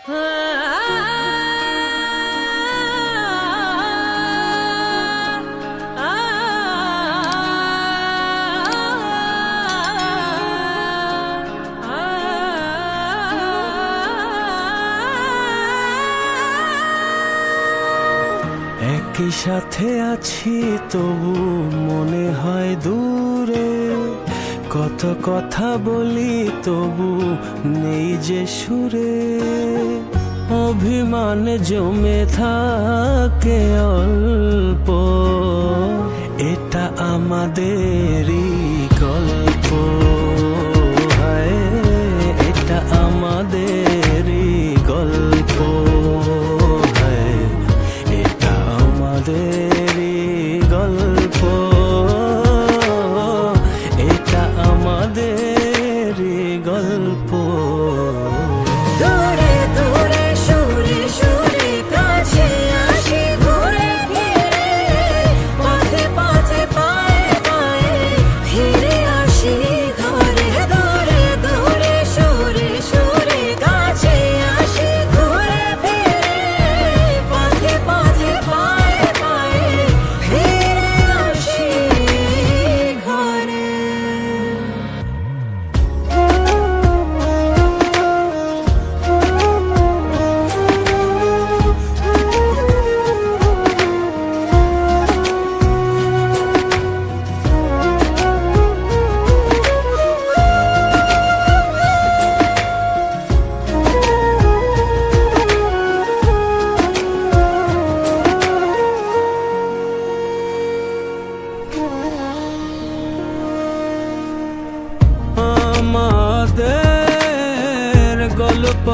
একই সাথে আছি তবু মনে হয় দূরে, কত কথা বলি তবু নেই যে সুরে। অভিমান জমে থাকে অল্প, এটা আমাদেরই গল্প। হায়, এটা আমাদেরই গল্প। হায়, এটা আমাদেরই গল্প। এটা আমাদেরই গল্প। দূরে দূরে সুরে সুরে কাছে আসি ঘুরে ফিরে, পথে পথে পায়ে পায়ে ফিরে আসি ঘরে। দূরে দূরে সুরে সুরে কাছে আসি ঘুরে ফিরে, পথে পথে পায়ে পায়ে ফিরে আসি ঘরে। আমাদের গল্প